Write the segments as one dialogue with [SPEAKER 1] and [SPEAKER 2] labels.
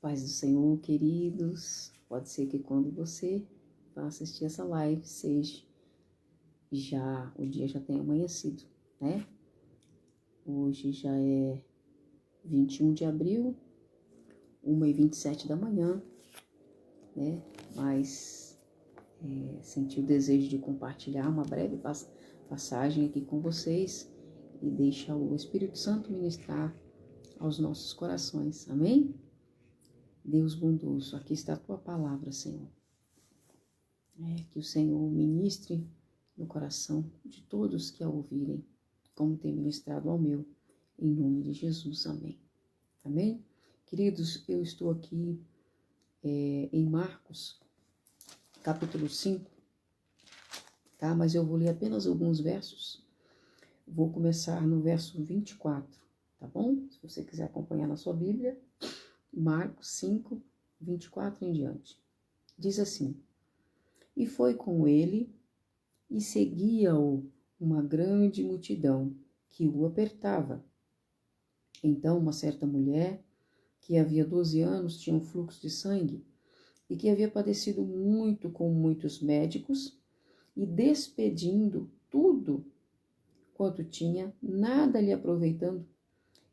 [SPEAKER 1] Paz do Senhor, queridos. Pode ser que quando você vá assistir essa live, o dia já tenha amanhecido, né? Hoje já é 21 de abril, 1h27 da manhã, né? Mas senti o desejo de compartilhar uma breve passagem aqui com vocês e deixar o Espírito Santo ministrar aos nossos corações, amém? Deus bondoso, aqui está a tua palavra, Senhor. Que o Senhor ministre no coração de todos que a ouvirem, como tem ministrado ao meu, em nome de Jesus, amém. Amém? Queridos, eu estou aqui em Marcos, capítulo 5, tá? Mas eu vou ler apenas alguns versos. Vou começar no verso 24, tá bom? Se você quiser acompanhar na sua Bíblia, Marcos 5, 24 em diante. Diz assim: E foi com ele, e seguia-o uma grande multidão que o apertava. Então uma certa mulher, que havia 12 anos tinha um fluxo de sangue, e que havia padecido muito com muitos médicos, e despedindo tudo quanto tinha, nada lhe aproveitando,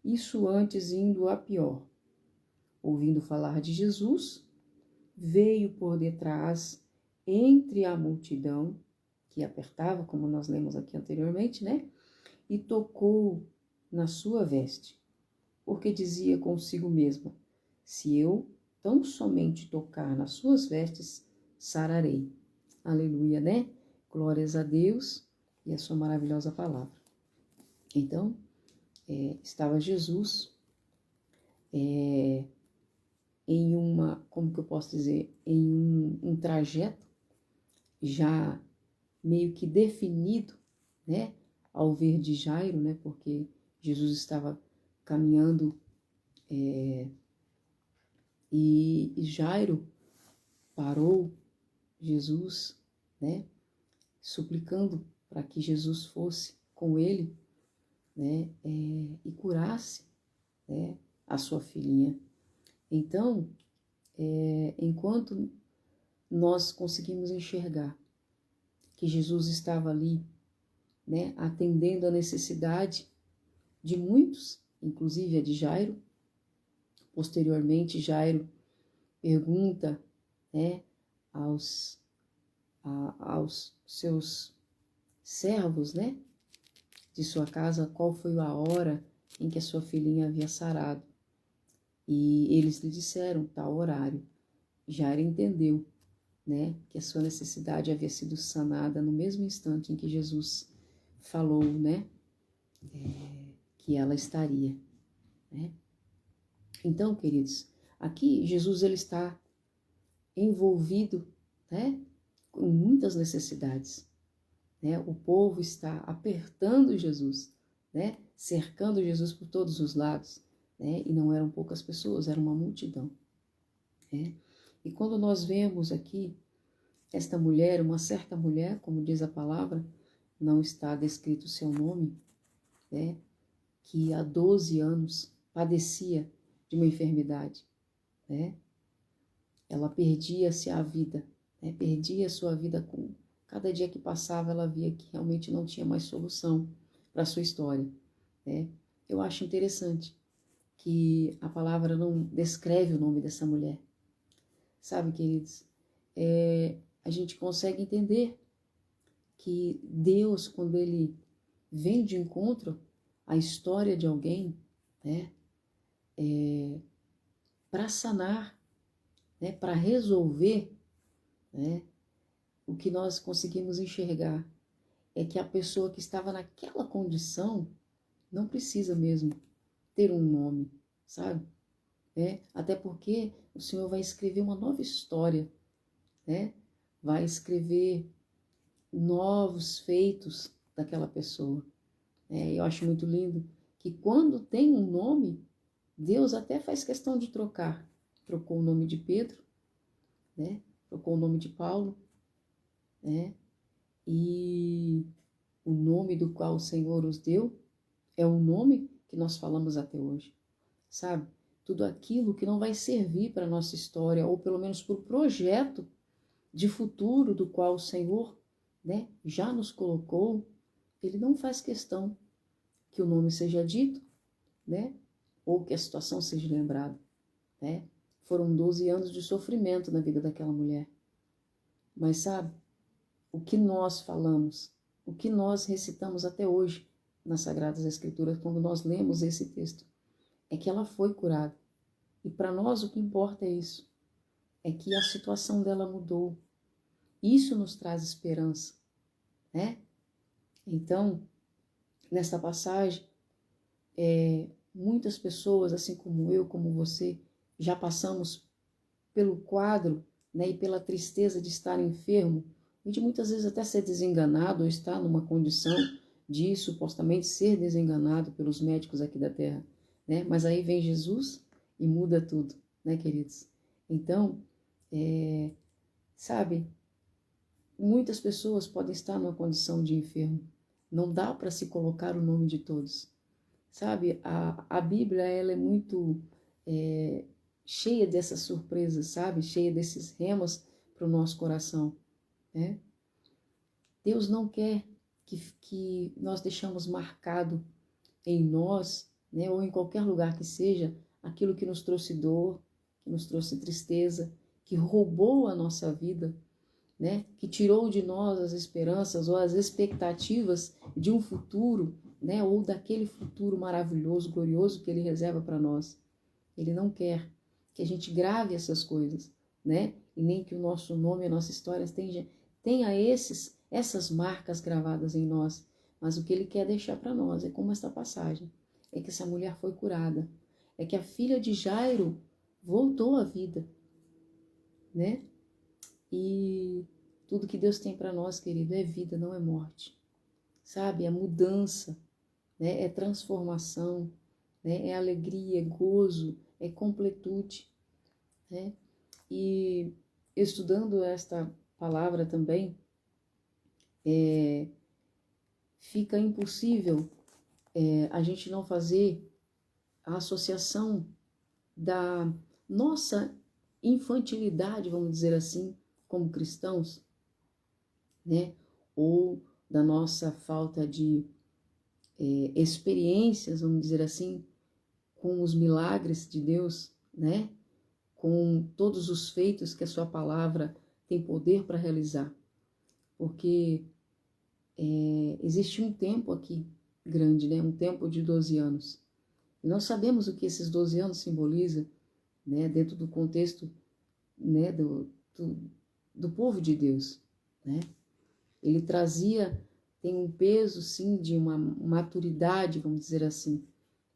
[SPEAKER 1] isso antes indo a pior. Ouvindo falar de Jesus, veio por detrás, entre a multidão, que apertava, como nós lemos aqui anteriormente, né? E tocou na sua veste, porque dizia consigo mesma: se eu tão somente tocar nas suas vestes, sararei. Aleluia, né? Glórias a Deus e a sua maravilhosa palavra. Então, estava Jesus em uma, como que eu posso dizer, em um trajeto já meio que definido, né, ao ver de Jairo, né, porque Jesus estava caminhando e Jairo parou Jesus, né, suplicando para que Jesus fosse com ele, né, e curasse, né, a sua filhinha. Então, enquanto nós conseguimos enxergar que Jesus estava ali, né, atendendo a necessidade de muitos, inclusive a de Jairo. Posteriormente, Jairo pergunta, né, aos seus servos, né, de sua casa, qual foi a hora em que a sua filhinha havia sarado. E eles lhe disseram tal horário. Jairo entendeu, né, que a sua necessidade havia sido sanada no mesmo instante em que Jesus falou, né, que ela estaria, né. Então, queridos, aqui Jesus ele está envolvido, né, com muitas necessidades, né. O povo está apertando Jesus, né, cercando Jesus por todos os lados, né, e não eram poucas pessoas, era uma multidão, né. E quando nós vemos aqui esta mulher, uma certa mulher, como diz a palavra, não está descrito o seu nome, né, que há 12 anos padecia de uma enfermidade, né? Ela perdia-se a vida, né? Perdia a sua vida com cada dia que passava, ela via que realmente não tinha mais solução para a sua história, né? Eu acho interessante que a palavra não descreve o nome dessa mulher. Sabe, queridos, a gente consegue entender que Deus, quando Ele vem de encontro à história de alguém, né, para sanar, né, para resolver, né, o que nós conseguimos enxergar é que a pessoa que estava naquela condição não precisa mesmo ter um nome, sabe? Até porque o Senhor vai escrever uma nova história, né? Vai escrever novos feitos daquela pessoa. Eu acho muito lindo que quando tem um nome, Deus até faz questão de trocar. Trocou o nome de Pedro, né? Trocou o nome de Paulo, né? E o nome do qual o Senhor os deu é o nome que nós falamos até hoje, sabe? tudo aquilo que não vai servir para a nossa história, ou pelo menos para o projeto de futuro do qual o Senhor, né, já nos colocou. Ele não faz questão que o nome seja dito, né, ou que a situação seja lembrada, né. Foram 12 anos de sofrimento na vida daquela mulher. Mas sabe, o que nós falamos, o que nós recitamos até hoje nas Sagradas Escrituras, quando nós lemos esse texto, é que ela foi curada. E para nós o que importa é isso, é que a situação dela mudou. Isso nos traz esperança, né? Então, nesta passagem, muitas pessoas, assim como eu, como você, já passamos pelo quadro, né, e pela tristeza de estar enfermo, e de muitas vezes até ser desenganado ou estar numa condição de supostamente ser desenganado pelos médicos aqui da Terra, né? Mas aí vem Jesus e muda tudo, né, queridos? Então, sabe, muitas pessoas podem estar numa condição de enfermo. Não dá para se colocar o nome de todos. Sabe, a Bíblia, ela é muito cheia dessas surpresas, sabe? Cheia desses remas para o nosso coração, né? Deus não quer que nós deixamos marcado em nós, né, ou em qualquer lugar que seja, aquilo que nos trouxe dor, que nos trouxe tristeza, que roubou a nossa vida, né, que tirou de nós as esperanças ou as expectativas de um futuro, né, ou daquele futuro maravilhoso, glorioso que Ele reserva para nós. Ele não quer que a gente grave essas coisas, né, e nem que o nosso nome, a nossa história tenha essas marcas gravadas em nós. Mas o que Ele quer deixar para nós é como esta passagem, é que essa mulher foi curada, é que a filha de Jairo voltou à vida, né? E tudo que Deus tem para nós, querido, é vida, não é morte. Sabe? É mudança, né? É transformação, né? É alegria, é gozo, é completude, né? E estudando esta palavra também, fica impossível a gente não fazer a associação da nossa infantilidade, vamos dizer assim, como cristãos, né? Ou da nossa falta de experiências, vamos dizer assim, com os milagres de Deus, né? Com todos os feitos que a sua palavra tem poder para realizar. Porque existe um tempo aqui grande, né? Um tempo de 12 anos. E nós sabemos o que esses 12 anos simbolizam, né? Dentro do contexto, né? Do povo de Deus, né? Ele tem um peso, sim, de uma maturidade, vamos dizer assim,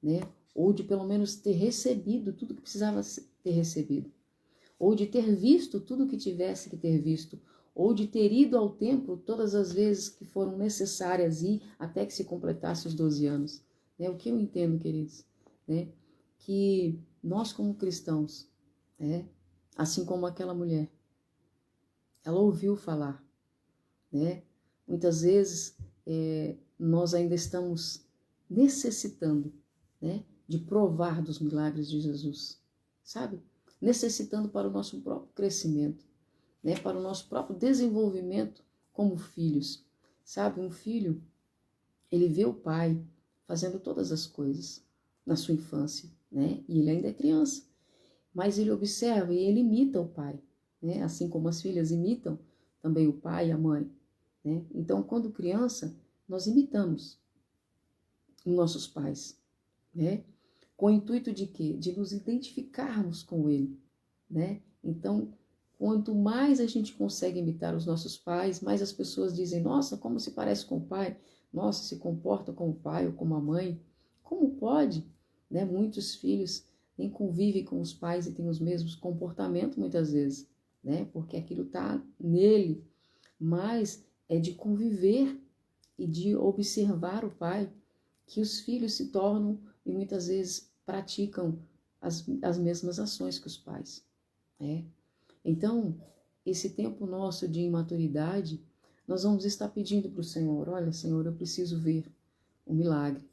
[SPEAKER 1] né? Ou de pelo menos ter recebido tudo que precisava ter recebido, ou de ter visto tudo que tivesse que ter visto, ou de ter ido ao templo todas as vezes que foram necessárias ir até que se completasse os 12 anos. Né? O que eu entendo, queridos, né? Que nós como cristãos, né? Assim como aquela mulher, ela ouviu falar, né? Muitas vezes nós ainda estamos necessitando, né, de provar dos milagres de Jesus, sabe? Necessitando para o nosso próprio crescimento, né, para o nosso próprio desenvolvimento como filhos, sabe? Um filho, ele vê o pai fazendo todas as coisas na sua infância, né? E ele ainda é criança, mas ele observa e ele imita o pai, né? Assim como as filhas imitam também o pai e a mãe, né? Então, quando criança, nós imitamos os nossos pais, né? Com o intuito de quê? De nos identificarmos com ele, né? Então, quanto mais a gente consegue imitar os nossos pais, mais as pessoas dizem, nossa, como se parece com o pai, nossa, se comporta como o pai ou como a mãe. Como pode? Né? Muitos filhos nem convivem com os pais e têm os mesmos comportamentos muitas vezes, né? Porque aquilo está nele, mas é de conviver e de observar o pai que os filhos se tornam e muitas vezes praticam as mesmas ações que os pais, né? Então, esse tempo nosso de imaturidade, nós vamos estar pedindo para o Senhor, olha, Senhor, eu preciso ver o milagre,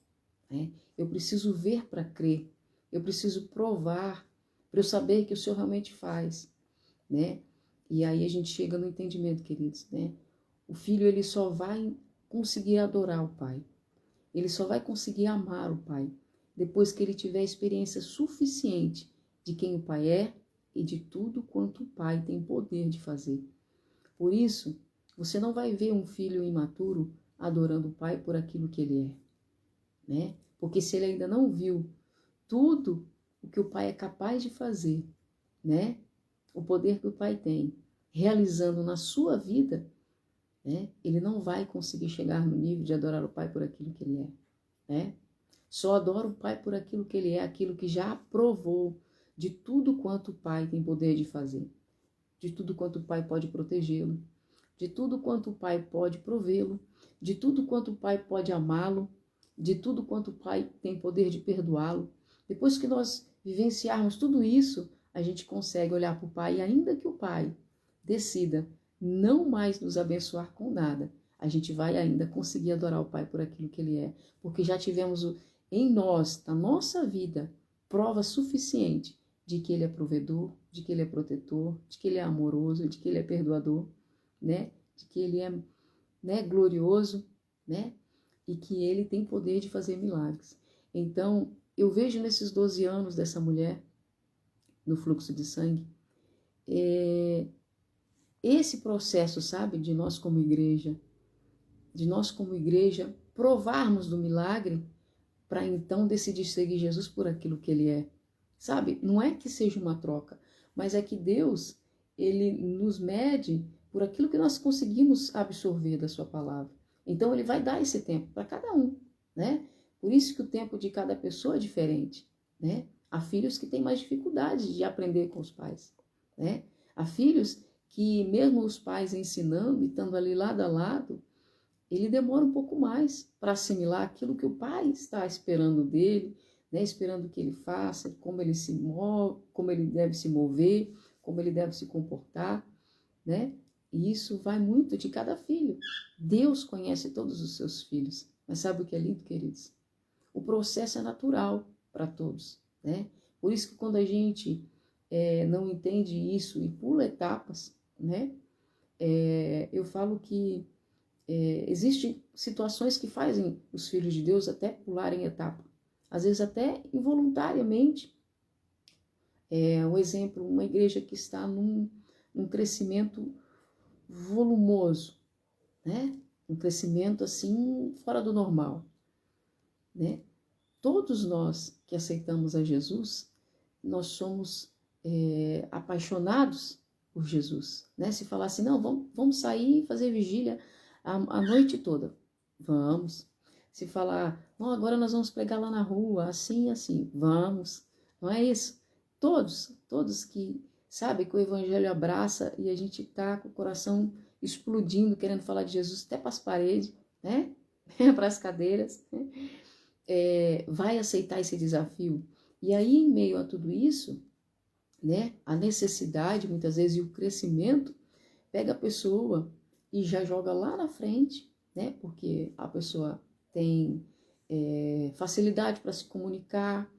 [SPEAKER 1] né? Eu preciso ver para crer, eu preciso provar para eu saber que o Senhor realmente faz, né? E aí a gente chega no entendimento, queridos, né? O filho, ele só vai conseguir adorar o pai. Ele só vai conseguir amar o pai depois que ele tiver experiência suficiente de quem o pai é e de tudo quanto o pai tem poder de fazer. Por isso, você não vai ver um filho imaturo adorando o pai por aquilo que ele é, né? Porque se ele ainda não viu tudo o que o pai é capaz de fazer, né? O poder que o pai tem, realizando na sua vida, né? Ele não vai conseguir chegar no nível de adorar o pai por aquilo que ele é, né? Só adora o pai por aquilo que ele é, aquilo que já provou de tudo quanto o pai tem poder de fazer, de tudo quanto o pai pode protegê-lo, de tudo quanto o pai pode provê-lo, de tudo quanto o pai pode amá-lo, de tudo quanto o pai tem poder de perdoá-lo. Depois que nós vivenciarmos tudo isso, a gente consegue olhar para o pai, e ainda que o pai decida não mais nos abençoar com nada, a gente vai ainda conseguir adorar o pai por aquilo que ele é, porque já tivemos em nós, na nossa vida, prova suficiente de que ele é provedor, de que ele é protetor, de que ele é amoroso, de que ele é perdoador, né? De que ele é, né, glorioso, né? E que ele tem poder de fazer milagres. Então, eu vejo nesses 12 anos dessa mulher, no fluxo de sangue, esse processo, sabe, de nós como igreja, provarmos do milagre para então decidir seguir Jesus por aquilo que ele é. Sabe, não é que seja uma troca, mas é que Deus, ele nos mede por aquilo que nós conseguimos absorver da sua palavra. Então ele vai dar esse tempo para cada um, né? Por isso que o tempo de cada pessoa é diferente, né? Há filhos que têm mais dificuldade de aprender com os pais, né? Há filhos que mesmo os pais ensinando e estando ali lado a lado, ele demora um pouco mais para assimilar aquilo que o pai está esperando dele, né? Esperando que ele faça, como ele se move, como ele deve se mover, como ele deve se comportar, né? E isso vai muito de cada filho. Deus conhece todos os seus filhos, mas sabe o que é lindo, queridos? O processo é natural para todos, né? Por isso que quando a gente não entende isso e pula etapas, né? Eu falo que existem situações que fazem os filhos de Deus até pularem etapa, às vezes até involuntariamente. Um exemplo, uma igreja que está num crescimento volumoso, né? Um crescimento assim fora do normal, né? Todos nós que aceitamos a Jesus, nós somos apaixonados por Jesus, né? Se falar assim, não, vamos sair e fazer vigília a noite toda, vamos. Se falar, não, agora nós vamos pregar lá na rua, assim e assim, vamos. Não é isso? Todos que sabem que o evangelho abraça e a gente tá com o coração explodindo, querendo falar de Jesus até para as paredes, né? Para as cadeiras, né? Vai aceitar esse desafio. E aí, em meio a tudo isso, né, a necessidade, muitas vezes, e o crescimento, pega a pessoa e já joga lá na frente, né, porque a pessoa tem facilidade para se comunicar,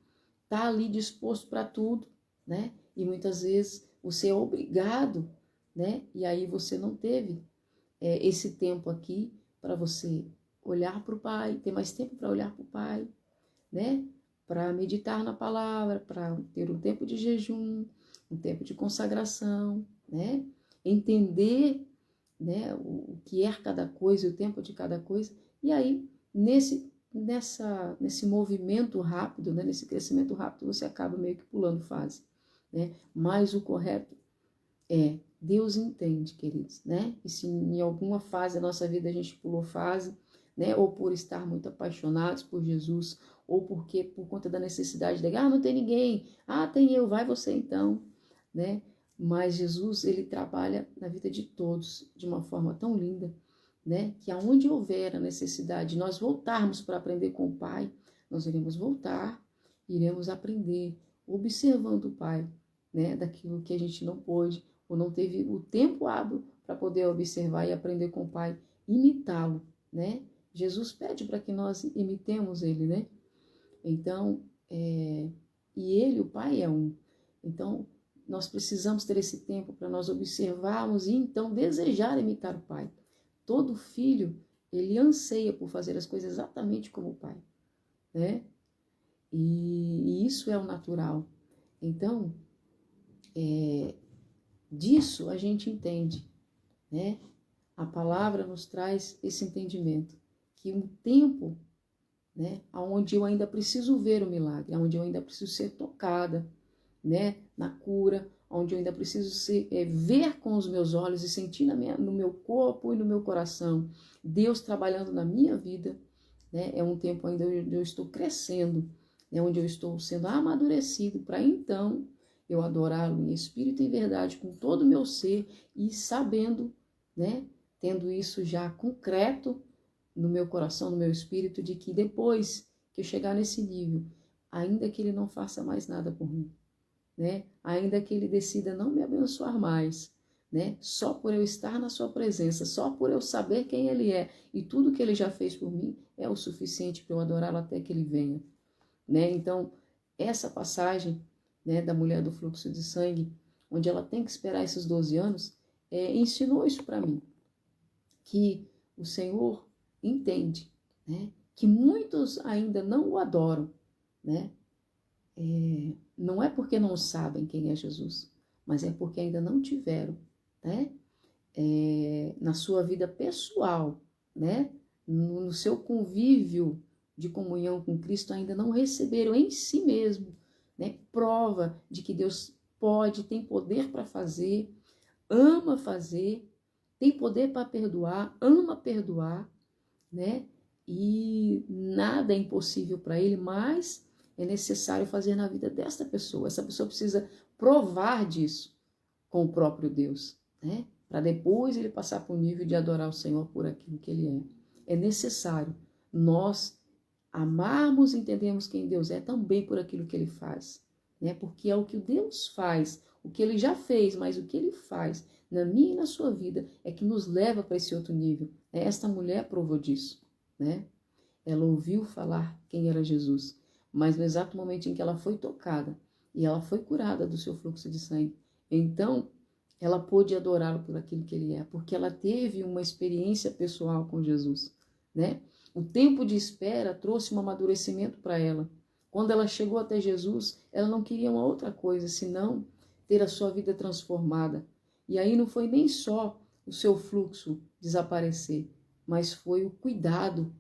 [SPEAKER 1] tá ali disposto para tudo, né, e muitas vezes você é obrigado, né, e aí você não teve esse tempo aqui para você olhar para o Pai, ter mais tempo para olhar para o Pai, né? Para meditar na palavra, para ter um tempo de jejum, um tempo de consagração, né? Entender, né, o que é cada coisa, o tempo de cada coisa. E aí, nesse movimento rápido, né, nesse crescimento rápido, você acaba meio que pulando fase, né? Mas o correto Deus entende, queridos, né? E se em alguma fase da nossa vida a gente pulou fase, né? Ou por estar muito apaixonados por Jesus, ou porque por conta da necessidade de, não tem ninguém, tem eu, vai você então, né? Mas Jesus, ele trabalha na vida de todos de uma forma tão linda, né? Que aonde houver a necessidade de nós voltarmos para aprender com o Pai, nós iremos voltar, iremos aprender, observando o Pai, né? Daquilo que a gente não pôde, ou não teve o tempo hábil para poder observar e aprender com o Pai, imitá-lo, né? Jesus pede para que nós imitemos ele, né? Então, e ele, o Pai, é um. Então, nós precisamos ter esse tempo para nós observarmos e então desejar imitar o Pai. Todo filho, ele anseia por fazer as coisas exatamente como o Pai, né? E isso é o natural. Então, disso a gente entende, né? A palavra nos traz esse entendimento, que um tempo, né, onde eu ainda preciso ver o milagre, onde eu ainda preciso ser tocada, né, na cura, onde eu ainda preciso ver com os meus olhos e sentir no meu corpo e no meu coração Deus trabalhando na minha vida, né? É um tempo ainda onde eu estou crescendo, né, onde eu estou sendo amadurecido para então eu adorá-lo em espírito e em verdade com todo o meu ser e sabendo, né, tendo isso já concreto no meu coração, no meu espírito, de que depois que eu chegar nesse nível, ainda que ele não faça mais nada por mim, né, ainda que ele decida não me abençoar mais, né, só por eu estar na sua presença, só por eu saber quem ele é e tudo que ele já fez por mim é o suficiente para eu adorá-lo até que ele venha, né? Então, essa passagem, né, da mulher do fluxo de sangue, onde ela tem que esperar esses 12 anos, ensinou isso para mim, que o Senhor entende, né, que muitos ainda não o adoram, né? Não é porque não sabem quem é Jesus, mas é porque ainda não tiveram, né, na sua vida pessoal, né, no seu convívio de comunhão com Cristo, ainda não receberam em si mesmo, né, prova de que Deus pode, tem poder para fazer, ama fazer, tem poder para perdoar, ama perdoar, né, e nada é impossível para ele, mas é necessário fazer na vida desta pessoa. Essa pessoa precisa provar disso com o próprio Deus, né? Para depois ele passar para o nível de adorar o Senhor por aquilo que ele é. É necessário nós amarmos e entendermos quem Deus é também por aquilo que ele faz, né? Porque é o que Deus faz, o que ele já fez, mas o que ele faz na minha e na sua vida é que nos leva para esse outro nível. Esta mulher provou disso, né? Ela ouviu falar quem era Jesus, mas no exato momento em que ela foi tocada e ela foi curada do seu fluxo de sangue, então ela pôde adorá-lo por aquilo que ele é, porque ela teve uma experiência pessoal com Jesus, né? O tempo de espera trouxe um amadurecimento para ela. Quando ela chegou até Jesus, ela não queria uma outra coisa, senão ter a sua vida transformada. E aí não foi nem só o seu fluxo desaparecer, mas foi o cuidado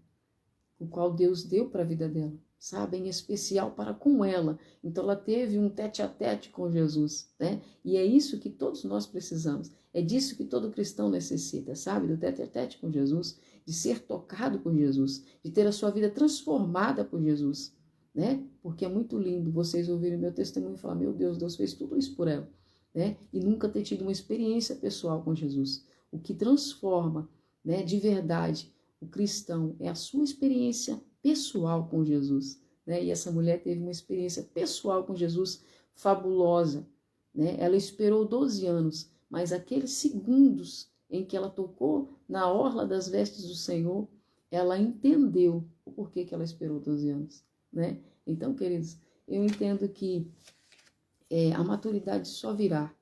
[SPEAKER 1] o qual Deus deu para a vida dela, sabe, em especial para com ela. Então ela teve um tete a tete com Jesus, né? E é isso que todos nós precisamos. É disso que todo cristão necessita, sabe? Do tete a tete com Jesus, de ser tocado por Jesus, de ter a sua vida transformada por Jesus, né? Porque é muito lindo vocês ouvirem meu testemunho e falar: meu Deus, Deus fez tudo isso por ela, né? E nunca ter tido uma experiência pessoal com Jesus. O que transforma, né, de verdade o cristão é a sua experiência pessoal com Jesus, né? E essa mulher teve uma experiência pessoal com Jesus fabulosa, né? Ela esperou 12 anos, mas aqueles segundos em que ela tocou na orla das vestes do Senhor, ela entendeu o porquê que ela esperou 12 anos, né? Então, queridos, eu entendo que a maturidade só virá,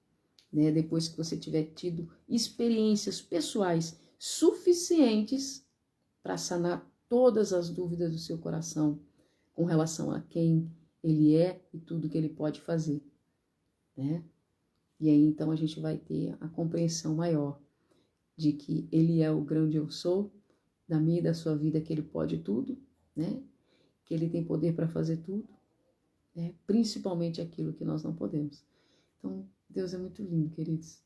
[SPEAKER 1] né, depois que você tiver tido experiências pessoais suficientes para sanar todas as dúvidas do seu coração com relação a quem ele é e tudo que ele pode fazer, né? E aí então a gente vai ter a compreensão maior de que ele é o grande eu sou, da minha e da sua vida, que ele pode tudo, né? Que ele tem poder para fazer tudo, né? Principalmente aquilo que nós não podemos. Então, Deus é muito lindo, queridos.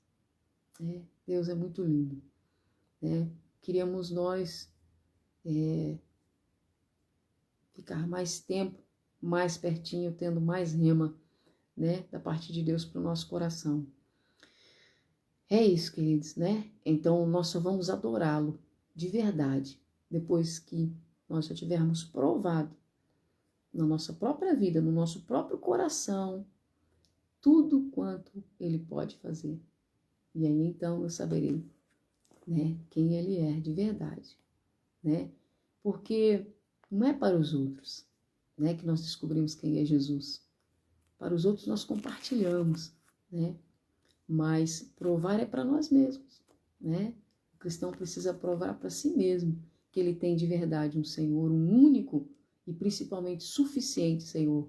[SPEAKER 1] Deus é muito lindo, né? Queríamos nós ficar mais tempo, mais pertinho, tendo mais rema, né, da parte de Deus para o nosso coração. É isso, queridos, né? Então, nós só vamos adorá-lo de verdade, depois que nós já tivermos provado na nossa própria vida, no nosso próprio coração, tudo quanto ele pode fazer. E aí, então, eu saberei, né, quem ele é de verdade, né? Porque não é para os outros, né, que nós descobrimos quem é Jesus. Para os outros nós compartilhamos, né? Mas provar é para nós mesmos, né? O cristão precisa provar para si mesmo que ele tem de verdade um Senhor, um único e principalmente suficiente Senhor,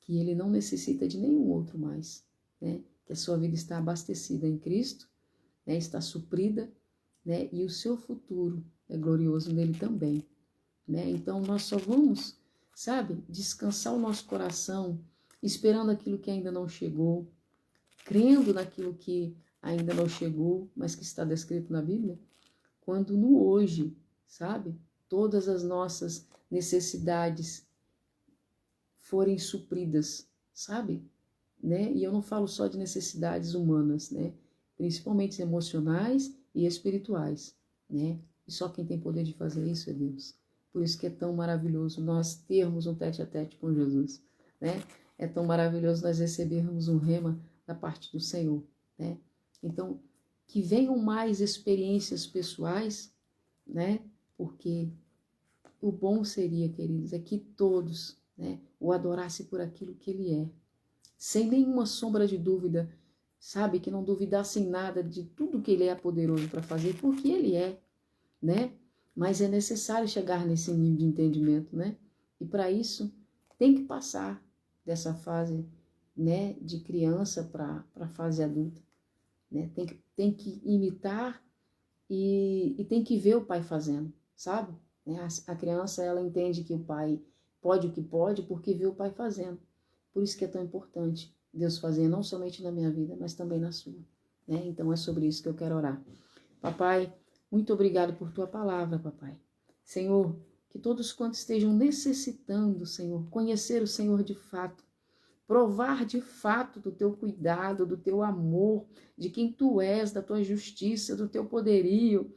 [SPEAKER 1] que ele não necessita de nenhum outro mais, né? Que a sua vida está abastecida em Cristo, né? Está suprida, né? E o seu futuro é glorioso nele também, né? Então nós só vamos, sabe, descansar o nosso coração, esperando aquilo que ainda não chegou, crendo naquilo que ainda não chegou, mas que está descrito na Bíblia, quando no hoje, sabe, todas as nossas necessidades forem supridas, sabe, né? E eu não falo só de necessidades humanas, né? Principalmente emocionais e espirituais, né? E só quem tem poder de fazer isso é Deus. Por isso que é tão maravilhoso nós termos um tete-a-tete com Jesus, né? É tão maravilhoso nós recebermos um rema da parte do Senhor, né? Então, que venham mais experiências pessoais, né? Porque o bom seria, queridos, é que todos, né, o adorassem por aquilo que ele é, sem nenhuma sombra de dúvida, sabe? Que não duvidassem nada de tudo que ele é poderoso para fazer, porque ele é, né? Mas é necessário chegar nesse nível de entendimento, né? E para isso tem que passar dessa fase, né, de criança para a fase adulta, né? Tem que imitar e tem que ver o pai fazendo, sabe? A criança, ela entende que o pai pode o que pode porque vê o pai fazendo. Por isso que é tão importante Deus fazer não somente na minha vida, mas também na sua, né? Então é sobre isso que eu quero orar. Papai, muito obrigado por tua palavra, papai. Senhor, que todos quantos estejam necessitando, Senhor, conhecer o Senhor de fato, provar de fato do teu cuidado, do teu amor, de quem tu és, da tua justiça, do teu poderio.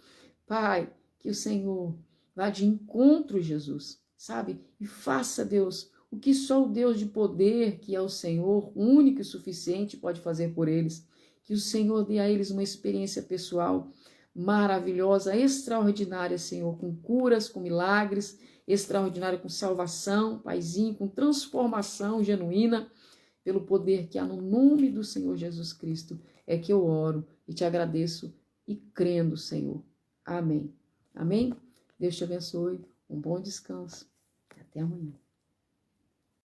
[SPEAKER 1] Pai, que o Senhor vá de encontro, Jesus, sabe? E faça, Deus, o que só o Deus de poder, que é o Senhor, único e suficiente, pode fazer por eles. Que o Senhor dê a eles uma experiência pessoal maravilhosa, extraordinária, Senhor, com curas, com milagres, extraordinária com salvação, Paizinho, com transformação genuína, pelo poder que há no nome do Senhor Jesus Cristo, é que eu oro e te agradeço e crendo, Senhor. Amém. Amém? Deus te abençoe, um bom descanso e até amanhã.